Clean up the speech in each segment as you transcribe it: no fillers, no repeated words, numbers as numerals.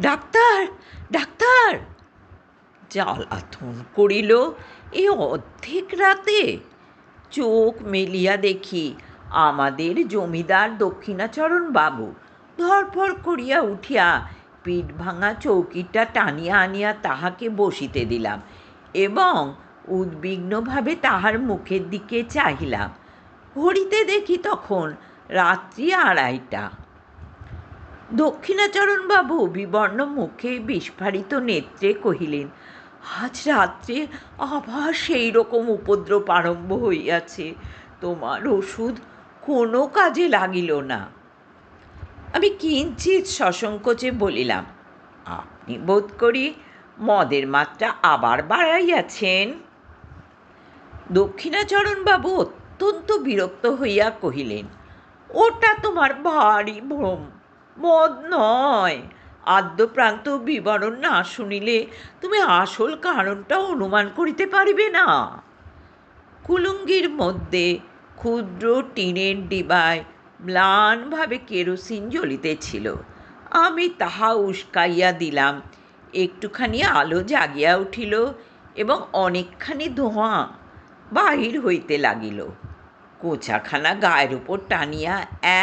Doctor, doctor! জ্বালাতন করিল এ অর্ধেক রাতে। চোখ মেলিয়া দেখি আমাদের জমিদার দক্ষিণাচরণ বাবু ধরফর করিয়া উঠিয়া পিঠ ভাঙা চৌকিটা টানিয়া আনিয়া তাহাকে বসিতে দিলাম এবং উদ্বিগ্নভাবে তাহার মুখের দিকে চাহিলাম। ঘড়িতে দেখি তখন রাত্রি 2:30। দক্ষিণাচরণবাবু বিবর্ণ মুখে বিস্ফারিত নেত্রে কহিলেন, আজ রাত্রে আবার সেই রকম উপদ্রব আরম্ভ হইয়াছে। তোমার ওষুধ কোনো কাজে লাগিল না। আমি কিঞ্চিৎ সসংকোচে বলিলাম, আপনি বোধ করি মদের মাত্রা আবার বাড়াইয়াছেন। দক্ষিণাচরণবাবু অত্যন্ত বিরক্ত হইয়া কহিলেন, ওটা তোমার ভারী ভ্রম, মদ নয়। আদ্যপ্রান্ত বিবরণ না শুনিলে তুমি আসল কারণটা অনুমান করিতে পারিবে না। কুলুঙ্গির মধ্যে ক্ষুদ্র টিনের ডিবায় ম্লানভাবে কেরোসিন জ্বলিতেছিল। আমি তাহা উস্কাইয়া দিলাম। একটুখানি আলো জাগিয়া উঠিল এবং অনেকখানি ধোঁয়া বাহির হইতে লাগিল। কোচাখানা গায়ের উপর টানিয়া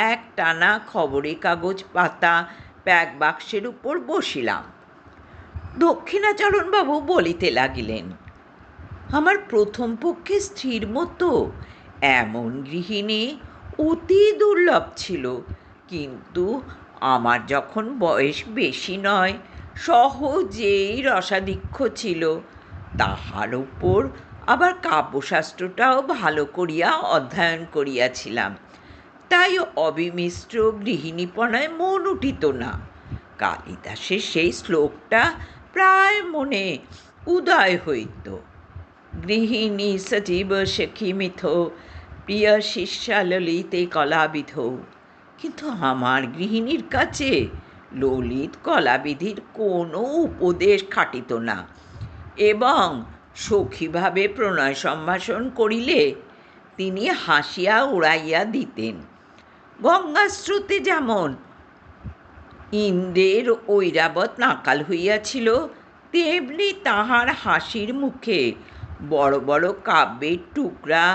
এক টানা খবরের কাগজ পাতা প্যাক বাক্সের উপর বসিলাম। দক্ষিণাচরণবাবু বলিতে লাগিলেন, আমার প্রথম পক্ষে স্ত্রীর মতো এমন গৃহিণী অতি দুর্লভ ছিল, কিন্তু আমার যখন বয়স বেশি নয়, সহজেই রসাধিক্য ছিল, তাহার উপর আবার কাব্যশাস্ত্রটাও ভালো করিয়া অধ্যয়ন করিয়াছিলাম, তাই অবিমিশ্র গৃহিণীপনায় মন উঠিত না। কালিদাসের সেই শ্লোকটা প্রায় মনে উদয় হইত, গৃহিণী সজীব সখী মিথ, প্রিয় শিষ্যা ললিতে কলাবিধ। কিন্তু আমার গৃহিণীর কাছে ললিত কলাবিধির কোনো উপদেশ খাটিত না, এবং সখীভাবে প্রণয় সম্ভাষণ করিলে তিনি হাসিয়া উড়াইয়া দিতেন। গঙ্গাস্রোতে যেমন ইন্দ্রের ঐরাবত নাকাল হইয়াছিল, তেমনি তাহার হাসির মুখে বড় বড় কাব্যের টুকরা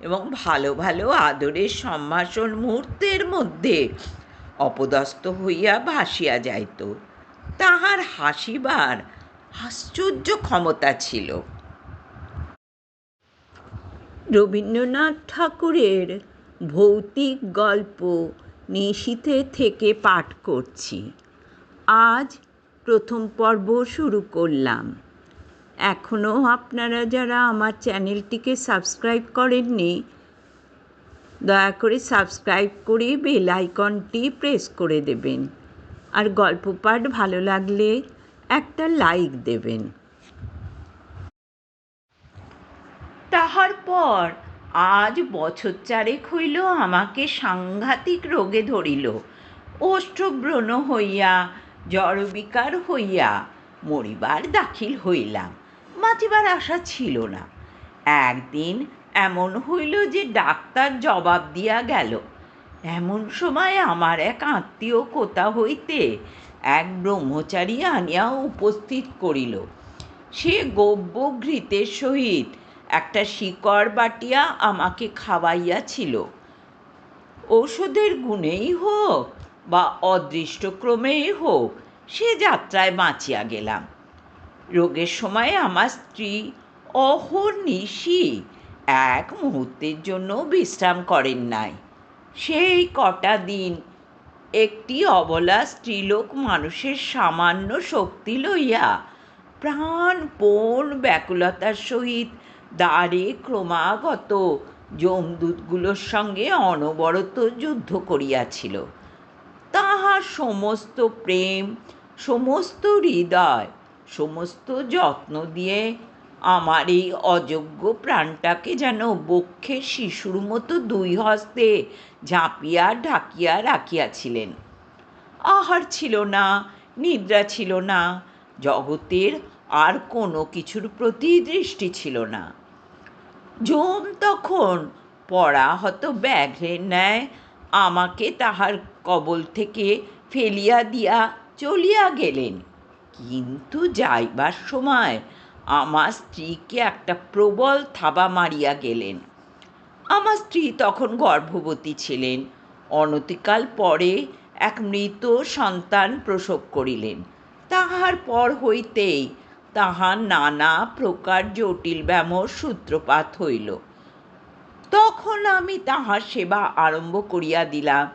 এবং ভালো ভালো আদরের সম্ভাষণ মুহূর্তের মধ্যে অপদস্থ হইয়া ভাসিয়া যাইত। তাহার হাসিবার আশ্চর্য ক্ষমতা ছিল। রবীন্দ্রনাথ ঠাকুরের ভৌতিক গল্প নিশীথে থেকে পাঠ করছি। আজ প্রথম পর্ব শুরু করলাম। এখনও আপনারা যারা আমার চ্যানেলটিকে সাবস্ক্রাইব করেননি, দয়া করে সাবস্ক্রাইব করে বেল আইকনটি প্রেস করে দেবেন, আর গল্প পাঠ ভালো লাগলে একটা লাইক দেবেন। তাহার পর আজ বছর 4 হইল আমাকে সাংঘাতিক রোগে ধরিল। ওষ্ঠব্রণ হইয়া জড়বিকার হইয়া মরিবার দাখিল হইলাম। বাঁচিবার আশা ছিল না। একদিন এমন হইল যে ডাক্তার জবাব দিয়া গেল। এমন সময় আমার এক আত্মীয় কোথা হইতে এক ব্রহ্মচারী আনিয়া উপস্থিত করিল। সে গব্য ঘৃতের সহিত একটা শিকড় বাটিয়া আমাকে খাওয়াইয়াছিল। ঔষধের গুণেই হোক বা অদৃষ্টক্রমেই হোক, সে যাত্রায় বাঁচিয়া গেলাম। রোগের সময় আমার স্ত্রী অহর্নিশি এক মুহূর্তের জন্য বিশ্রাম করেন নাই। সেই কটা দিন একটি অবলা স্ত্রীলোক মানুষের সামান্য শক্তি লইয়া প্রাণপণ ব্যাকুলতার সহিত দ্বারে ক্রমাগত যমদূতগুলোর সঙ্গে অনবরত যুদ্ধ করিয়াছিল। তাহার সমস্ত প্রেম, সমস্ত হৃদয়, সমস্ত যত্ন দিয়ে আমার এই অযোগ্য প্রাণটাকে যেন বক্ষের শিশুর মতো 2 হস্তে ঝাঁপিয়া ঢাকিয়া রাখিয়াছিলেন। আহার ছিল না, নিদ্রা ছিল না, জগতের আর কোনো কিছুর প্রতি দৃষ্টি ছিল না। যম তখন পরাহত ব্যাঘ্রের ন্যায় আমাকে তাহার কবল থেকে ফেলিয়া দিয়া চলিয়া গেলেন। কিন্তু যাইবার সময় আমার স্ত্রীকে একটা প্রবল থাবা মারিয়া গেলেন। আমার স্ত্রী তখন গর্ভবতী ছিলেন। অনতিকাল পরে এক মৃত সন্তান প্রসব করিলেন। তাহার পর হইতেই তাহার নানা প্রকার জটিল ব্যামোর সূত্রপাত হইল। তখন আমি তাহার সেবা আরম্ভ করিয়া দিলাম।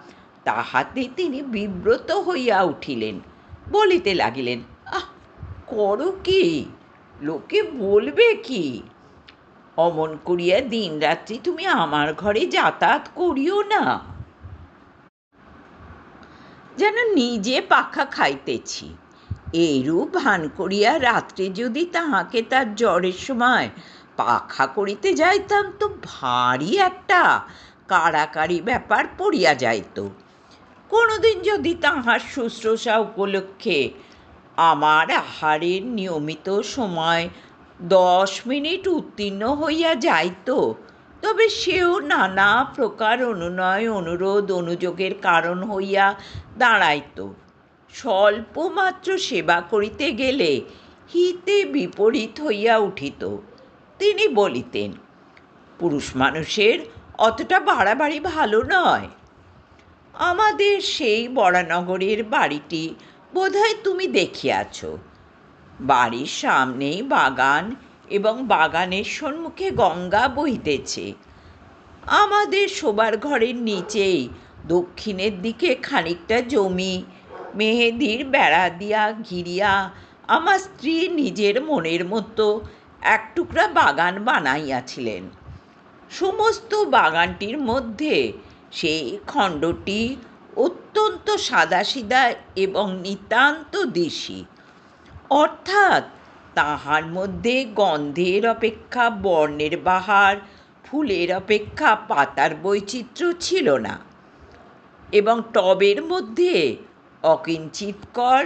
তাহাতে তিনি বিব্রত হইয়া উঠিলেন, বলিতে লাগিলেন, আহ, করো কি, লোকে বলবে কি? অমন করিয়া দিন রাত্রি তুমি আমার ঘরে যাতায়াত করিও না, যেন নিজে পাখা খাইতেছি। এইরূপ ভান করিয়া রাত্রে যদি তাহাকে তার জ্বরের সময় পাখা করিতে যাইতাম তো ভারী একটা কাড়াকাড়ি ব্যাপার পড়িয়া যাইত। কোনোদিন যদি তাহার শুশ্রূষা উপলক্ষে আমার আহারের নিয়মিত সময় 10 মিনিট উত্তীর্ণ হইয়া যাইত, তবে সেও নানা প্রকার অনুনয় অনুরোধ অনুযোগের কারণ হইয়া দাঁড়াইত। স্বল্পমাত্র সেবা করিতে গেলে হিতে বিপরীত হইয়া উঠিত। তিনি বলিতেন, পুরুষ মানুষের অতটা বাড়াবাড়ি ভালো নয়। আমাদের সেই বরানগরের বাড়িটি বোধহয় তুমি দেখিয়াছ। বাড়ির সামনেই বাগান এবং বাগানের সম্মুখে গঙ্গা বহিতেছে। আমাদের শোবার ঘরের নিচেই দক্ষিণের দিকে খানিকটা জমি মেহেদির বেড়া দিয়া ঘিরিয়া আমার স্ত্রী নিজের মনের মতো এক টুকরা বাগান বানাইয়াছিলেন। সমস্ত বাগানটির মধ্যে সেই খণ্ডটি অত্যন্ত সাদাসিধা এবং নিতান্ত দেশি, অর্থাৎ তাহার মধ্যে গন্ধের অপেক্ষা বর্ণের বাহার, ফুলের অপেক্ষা পাতার বৈচিত্র্য ছিল না, এবং টবের মধ্যে অকিঞ্চিৎকর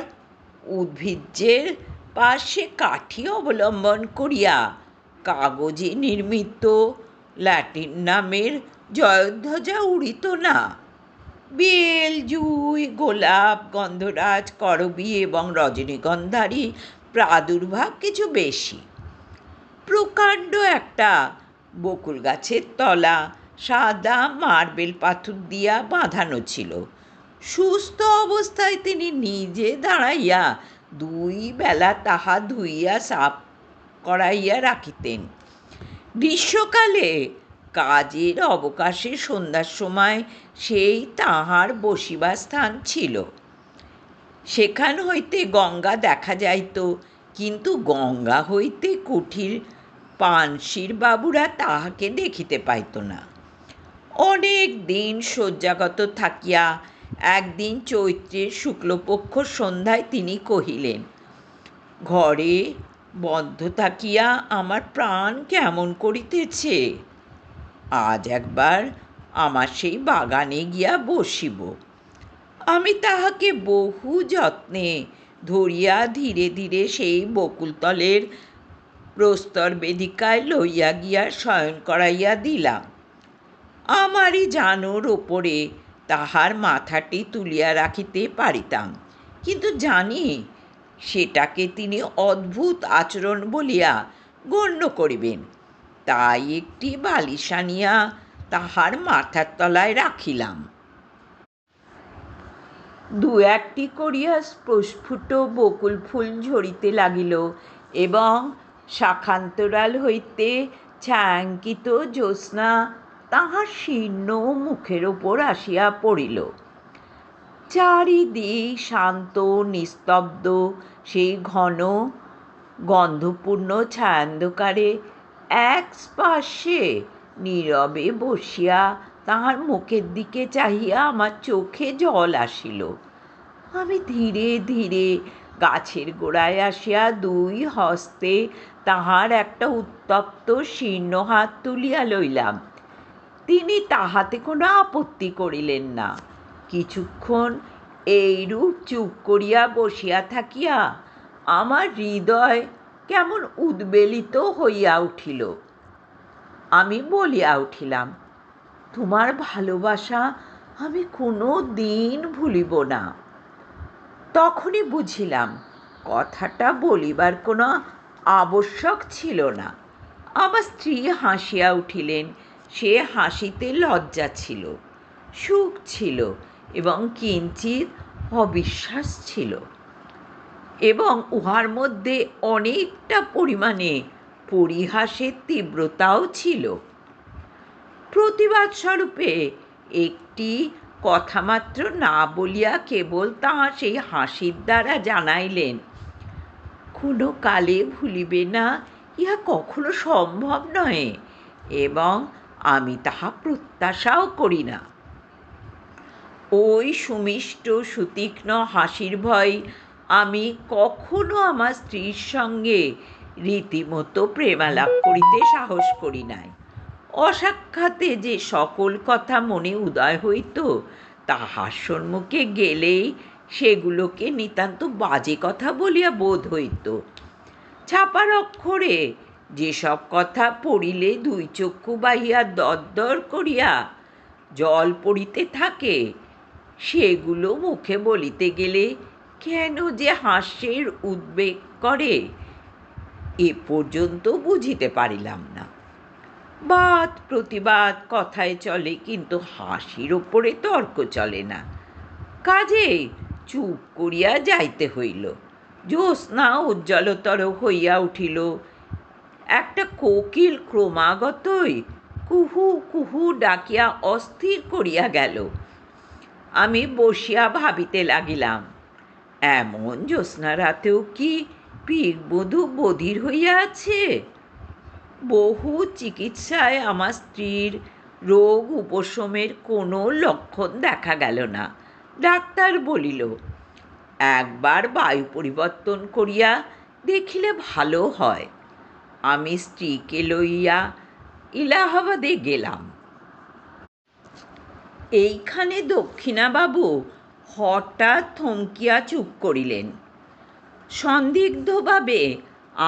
উদ্ভিজ্জের পার্শ্বে কাঠি অবলম্বন করিয়া কাগজে নির্মিত ল্যাটিন নামের জয়ধ্বজা উড়িত না। বেল, জুই, গোলাপ, গন্ধরাজ, করবী এবং রজনীগন্ধারই প্রাদুর্ভাব কিছু বেশি। প্রকাণ্ড একটা বকুল গাছের তলা সাদা মার্বেল পাথর দিয়া বাঁধানো ছিল। সুস্থ অবস্থায় তিনি নিজে দাঁড়াইয়া 2 বেলা তাহা ধুইয়া সাফ করাইয়া রাখিতেন। গ্রীষ্মকালে কাজের অবকাশে সন্ধ্যার সময় সেই তাহার বসিবার স্থান ছিল। সেখান হইতে গঙ্গা দেখা যাইত, কিন্তু গঙ্গা হইতে কুঠির পানশির বাবুরা তাহাকে দেখিতে পাইত না। অনেক দিন শয্যাগত থাকিয়া একদিন চৈত্রের শুক্লপক্ষ সন্ধ্যায় তিনি কহিলেন, ঘরে বদ্ধ থাকিয়া আমার প্রাণ কেমন করিতেছে, আজ একবার আমার সেই বাগানে গিয়া বসিব। আমি তাহাকে বহু যত্নে ধরিয়া ধীরে ধীরে সেই বকুলতলের প্রস্তর বেদিকায় লইয়া গিয়া শয়ন করাইয়া দিলাম। আমারই জানুর ওপরে তাহার মাথাটি তুলিয়া রাখিতে পারিতাম, কিন্তু জানি সেটাকে তিনি অদ্ভুত আচরণ বলিয়া গণ্য করিবেন। তাই একটি বালিশ আনিয়া তাহার মাথার তলায় রাখিলাম। 2-1টি করিয়া প্রস্ফুট বকুল ফুল ঝরিতে লাগিল এবং শাখান্তরাল হইতে ছায়াঙ্কিত জ্যোৎস্না তাহার শীর্ণ মুখের ওপর আসিয়া পড়িল। চারিদিক শান্ত নিস্তব্ধ। সেই ঘন গন্ধপূর্ণ ছায়ান্ধকারে এক স্পর্শে নীরবে বসিয়া তাহার মুখের দিকে চাহিয়া আমার চোখে জল আসিল। আমি ধীরে ধীরে গাছের গোড়ায় আসিয়া 2 হস্তে তাহার একটা উত্তপ্ত শীর্ণ হাত তুলিয়া লইলাম। তিনি তাহাতে কোনো আপত্তি করিলেন না। কিছুক্ষণ এইরূপ চুপ করিয়া বসিয়া থাকিয়া আমার হৃদয় কেমন উদ্বেলিত হইয়া উঠিল। আমি বলিয়া উঠিলাম, তোমার ভালোবাসা আমি কোনো দিন ভুলিব না। তখনই বুঝিলাম কথাটা বলিবার কোনো আবশ্যক ছিল না। আমার স্ত্রী হাসিয়া উঠিলেন। সে হাসিতে লজ্জা ছিল, সুখ ছিল এবং কিঞ্চিৎ অবিশ্বাস ছিল, এবং উহার মধ্যে অনেকটা পরিমাণে পরিহাসের তীব্রতাও ছিল। প্রতিবাদস্বরূপে একটি কথামাত্র না বলিয়া কেবল তাহা সেই হাসির দ্বারা জানাইলেন, কোনো কালে ভুলিবে না, ইহা কখনো সম্ভব নহে, এবং আমি তাহা প্রত্যাশাও করি না। ওই সুমিষ্ট সুতীক্ষ্ণ হাসির ভয় আমি কখনো আমার স্ত্রীর সঙ্গে রীতিমতো প্রেমালাপ করিতে সাহস করি নাই। অসাক্ষাতে যে সকল কথা মনে উদয় হইত, তাহার সম্মুখে গেলেই সেগুলোকে নিতান্ত বাজে কথা বলিয়া বোধ হইত। ছাপার অক্ষরে যেসব কথা পড়িলে দুই চক্ষু বাহিয়া দরদর করিয়া জল পড়িতে থাকে, সেগুলো মুখে বলিতে গেলে কেন যে হাস্যের উদ্বেগ করে, এ পর্যন্ত বুঝিতে পারিলাম না। বাদ প্রতিবাদ কথায় চলে, কিন্তু হাসির ওপরে তর্ক চলে না। কাজেই চুপ করিয়া যাইতে হইল। জ্যোৎস্না উজ্জ্বলতর হইয়া উঠিল। একটা কোকিল ক্রমাগতই কুহু কুহু ডাকিয়া অস্থির করিয়া গেল। আমি বসিয়া ভাবিতে লাগিলাম, এমন জ্যোৎস্না রাতেও কি পীরবধূ বধির হইয়া আছে? বহু চিকিৎসায় আমার স্ত্রীর রোগ উপশমের কোনো লক্ষণ দেখা গেল না। ডাক্তার বলিল, একবার বায়ু পরিবর্তন করিয়া দেখিলে ভালো হয়। আমি স্ত্রীকে লইয়া ইলাহাবাদে গেলাম। এইখানে দক্ষিণাবাবু হঠাৎ থমকিয়া চুপ করিলেন। সন্দিগ্ধভাবে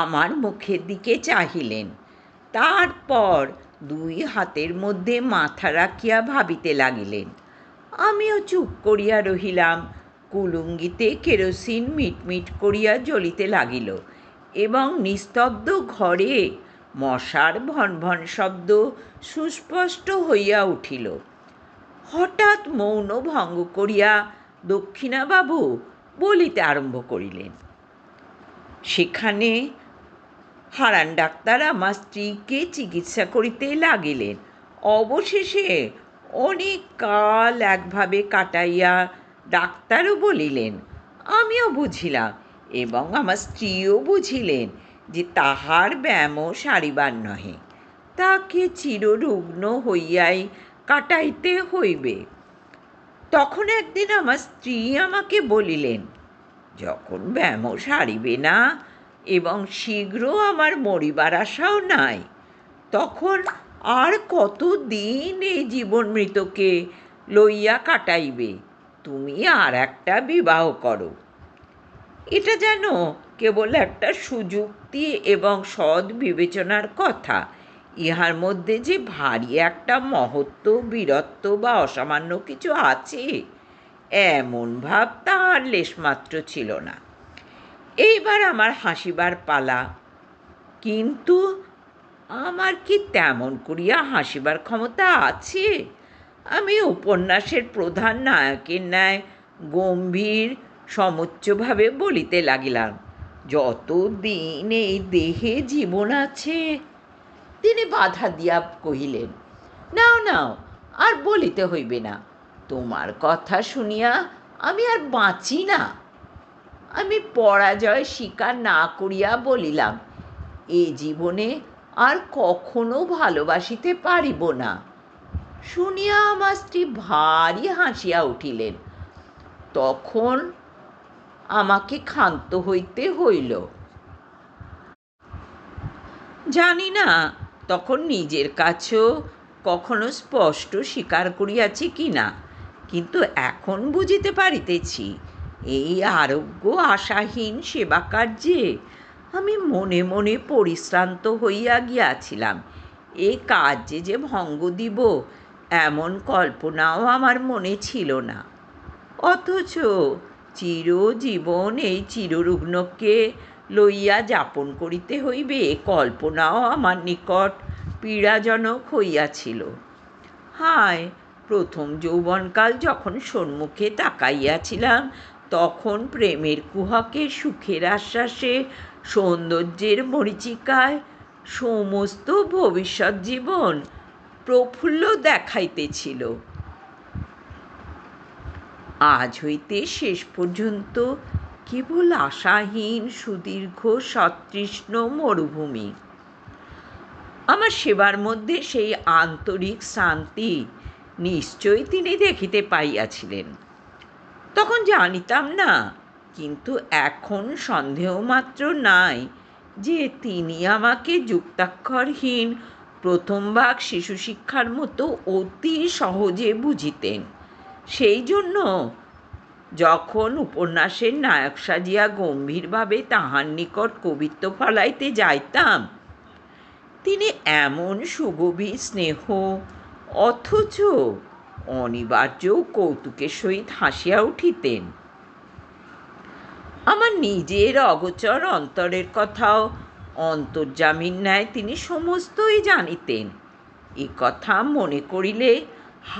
আমার মুখের দিকে চাহিলেন। তারপর দুই হাতের মধ্যে মাথা রাখিয়া ভাবিতে লাগিলেন। আমিও চুপ করিয়া রহিলাম। কুলুঙ্গিতে কেরোসিন মিটমিট করিয়া জ্বলিতে লাগিল, এবং নিস্তব্ধ ঘরে মশার ভনভন শব্দ সুস্পষ্ট হইয়া উঠিল। হঠাৎ মৌন ভঙ্গ করিয়া দক্ষিণাবাবু বলিতে আরম্ভ করিলেন। সেখানে হারান ডাক্তার আমার স্ত্রীকে চিকিৎসা করিতে লাগিলেন। অবশেষে অনেক কাল একভাবে কাটাইয়া ডাক্তারও বলিলেন, আমিও বুঝিলাম, এবং আমার স্ত্রীও বুঝিলেন যে তাহার ব্যায়ামও সারিবার নহে, তাকে চিররুগ্ন হইয়াই কাটাইতে হইবে। তখন একদিন আমার স্ত্রী আমাকে বলিলেন, যখন ব্যায়ামও সারিবে না এবং শীঘ্র আমার মরিবার আশাও নাই, তখন আর কতদিন এই জীবন মৃতকে লইয়া কাটাইবে? তুমি আর একটা বিবাহ করো। এটা যেন কেবল একটা সুযুক্তি এবং সৎ বিবেচনার কথা। ইহার মধ্যে যে ভারী একটা মহত্ব, বীরত্ব বা অসামান্য কিছু আছে, এমন ভাব তাহার লেশমাত্র ছিল না। এইবার আমার হাসিবার পালা। কিন্তু আমার কি তেমন করিয়া হাসিবার ক্ষমতা আছে? আমি উপন্যাসের প্রধান নায়কের ন্যায় গম্ভীর সমুচ্চভাবে বলিতে লাগিলাম, যত দিন এই দেহে জীবন আছে। তিনি বাধা দিয়া কহিলেন, নাও নাও, আর বলিতে হইবে না। তোমার কথা শুনিয়া আমি আর বাঁচি না। আমি পরাজয় স্বীকার না করিয়া বলিলাম, এ জীবনে আর কখনো ভালোবাসিতে পারিব না। শুনিয়া আমার স্ত্রী ভারী হাসিয়া উঠিলেন। তখন আমাকে ক্ষান্ত হইতে হইল। জানি না তখন নিজের কাছেও কখনো স্পষ্ট স্বীকার করিয়াছি কি না, কিন্তু এখন বুঝিতে পারিতেছি, এই আরোগ্য আশাহীন সেবা কার্যে আমি মনে মনে পরিশ্রান্ত হইয়া গিয়াছিলাম। এ কার্যে যে ভঙ্গ দিব, এমন কল্পনাও আমার মনে ছিল না। অথচ চিরজীবন এই চিররুগ্নকে লইয়া যাপন করিতে হইবে, কল্পনাও আমার নিকট পীড়াজনক হইয়াছিল। হায়, প্রথম যৌবনকাল যখন সম্মুখে তাকাইয়াছিলাম, তখন প্রেমের কুহকে, সুখের আশ্বাসে, সৌন্দর্যের মরীচিকায় সমস্ত ভবিষ্যৎ জীবন প্রফুল্ল দেখাইতেছিল। আজ হইতে শেষ পর্যন্ত কেবল আশাহীন সুদীর্ঘ সতৃষ্ণ মরুভূমি। আমার সেবার মধ্যে সেই আন্তরিক শান্তি নিশ্চয়ই তিনি দেখিতে পাইয়াছিলেন। তখন জানিতাম না, কিন্তু এখন সন্দেহ মাত্র নাই যে তিনি আমাকে যুক্তাক্ষরহীন প্রথম ভাগ শিশু শিক্ষার মতো অতি সহজে বুঝিতেন। সেই জন্য যখন উপন্যাসের নায়ক সাজিয়া গম্ভীরভাবে তাহার নিকট কবিত্ব ফলাইতে যাইতাম, তিনি এমন সুগভীর স্নেহ অথচ অনিবার্য কৌতুকের সহিত হাসিয়া উঠিতেন। আমার নিজের অগোচর অন্তরের কথাও অন্তর্যামীর ন্যায় তিনি সমস্তই জানিতেন। এ কথা মনে করিলে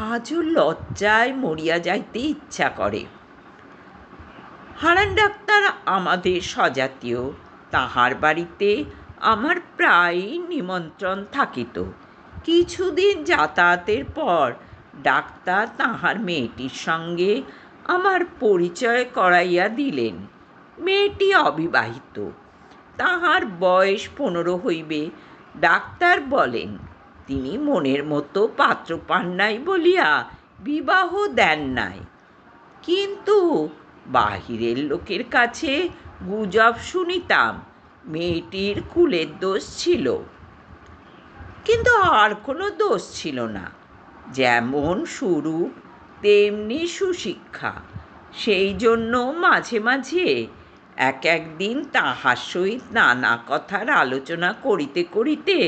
আজও লজ্জায় মরিয়া যাইতে ইচ্ছা করে। হারান ডাক্তার আমাদের স্বজাতীয়। তাহার বাড়িতে আমার প্রায়ই নিমন্ত্রণ থাকিত। কিছুদিন যাতায়াতের পর ডাক্তার তাহার মেয়েটির সঙ্গে আমার পরিচয় করাইয়া দিলেন। মেয়েটি অবিবাহিত, তাহার বয়স 15 হইবে। ডাক্তার বলেন, তিনি মনের মতো পাত্র পান নাই বলিয়া বিবাহ দেন নাই, কিন্তু বাহিরের লোকের কাছে গুজব শুনিতাম মেয়েটির কুলের দোষ ছিল। কিন্তু আর কোনো দোষ ছিল না। যেমন সুরূপ তেমনি সুশিক্ষা। সেই জন্য মাঝে মাঝে একদিন তাহার সহিত নানা কথার আলোচনা করিতে করিতে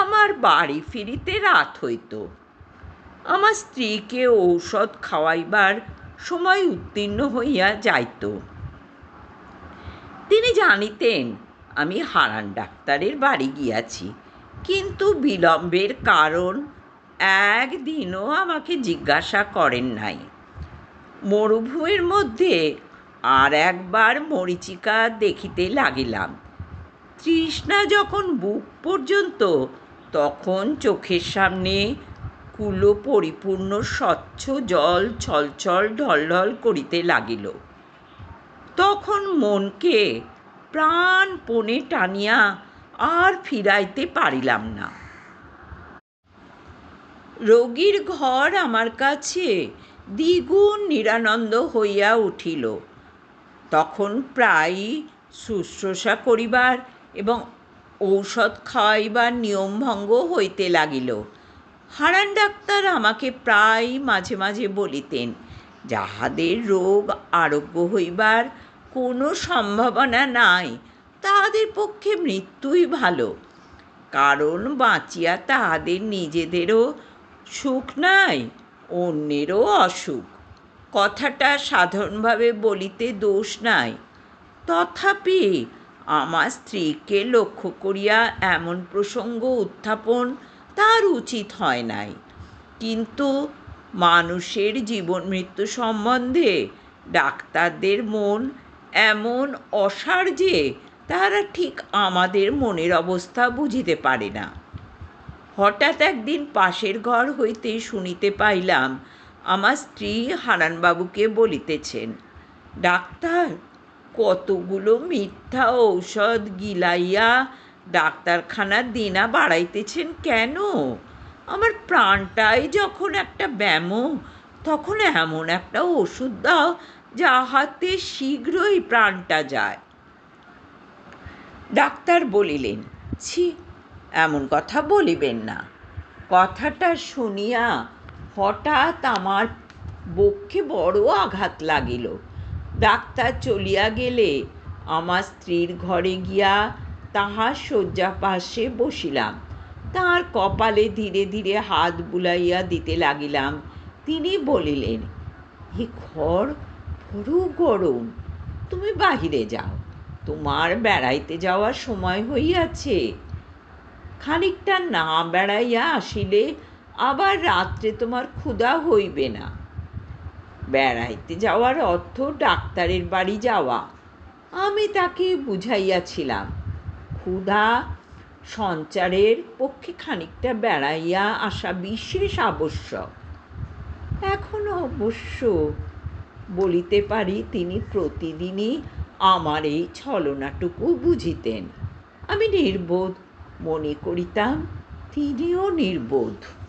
আমার বাড়ি ফিরিতে রাত হইত। আমার স্ত্রীকে ঔষধ খাওয়াইবার সময় উত্তীর্ণ হইয়া যাইত। তিনি জানিতেন আমি হারান ডাক্তারের বাড়ি গিয়াছি, কিন্তু বিলম্বের কারণ একদিনও আমাকে জিজ্ঞাসা করেন নাই। মরুভূমির মধ্যে আর একবার মরীচিকা দেখিতে লাগিলাম। তৃষ্ণা যখন বুক পর্যন্ত, তখন চোখের সামনে কুলো পরিপূর্ণ স্বচ্ছ জল ছলছল ঢলঢল করিতে লাগিল। তখন মনকে প্রাণপণে টানিয়া আর ফিরাইতে পারিলাম না। রোগীর ঘর আমার কাছে দ্বিগুণ নিরানন্দ হইয়া উঠিল। তখন প্রায়ই শুশ্রূষা করিবার এবং ঔষধ খাওয়াইবার নিয়মভঙ্গ হইতে লাগিল। হারান ডাক্তার আমাকে প্রায় মাঝে মাঝে বলিতেন, যাহাদের রোগ আরোগ্য হইবার কোনো সম্ভাবনা নাই, তাহাদের পক্ষে মৃত্যুই ভালো, কারণ বাঁচিয়া তাহাদের নিজেদেরও সুখ নাই, অন্যেরও অসুখ। কথাটা সাধারণভাবে বলিতে দোষ নাই, তথাপি আমার স্ত্রীকে লক্ষ্য করিয়া এমন প্রসঙ্গ উত্থাপন তার উচিত হয় নাই। কিন্তু মানুষের জীবন মৃত্যু সম্বন্ধে ডাক্তারদের মন এমন অসাড় যে তাহারা ঠিক আমাদের মনের অবস্থা বুঝিতে পারে না। হঠাৎ একদিন পাশের ঘর হইতে শুনিতে পাইলাম আমার স্ত্রী হারানবাবুকে বলিতেছেন, ডাক্তার, কতগুলো মিথ্যা ঔষধ গিলাইয়া ডাক্তারখানার দেনা বাড়াইতেছেন কেন? আমার প্রাণটাই যখন একটা ব্যামো, তখন এমন একটা ওষুধ দাও যাহাতে শীঘ্রই প্রাণটা যায়। ডাক্তার বলিলেন, ছি, এমন কথা বলিবেন না। কথাটা শুনিয়া হঠাৎ আমার বক্ষে বড় আঘাত লাগিল। ডাক্তার চলিয়া গেলে আমার স্ত্রীর ঘরে গিয়া তাহার শয্যা পাশে বসিলাম। তাহার কপালে ধীরে ধীরে হাত বুলাইয়া দিতে লাগিলাম। তিনি বলিলেন, এ ঘর বড় গরম, তুমি বাহিরে যাও, তোমার বেড়াইতে যাওয়ার সময় হইয়াছে। খানিকটা না বেড়াইয়া আসিলে আবার রাত্রে তোমার ক্ষুধা হইবে না। বেড়াইতে যাওয়ার অর্থ ডাক্তারের বাড়ি যাওয়া। আমি তাকে বুঝাইয়াছিলাম, ক্ষুধা সঞ্চারের পক্ষে খানিকটা বেড়াইয়া আসা বিশেষ আবশ্যক। এখন অবশ্য বলিতে পারি, তিনি প্রতিদিনই আমার এই ছলনাটুকু বুঝিতেন। আমি নির্বোধ মনে করিতাম, তিনিও নির্বোধ।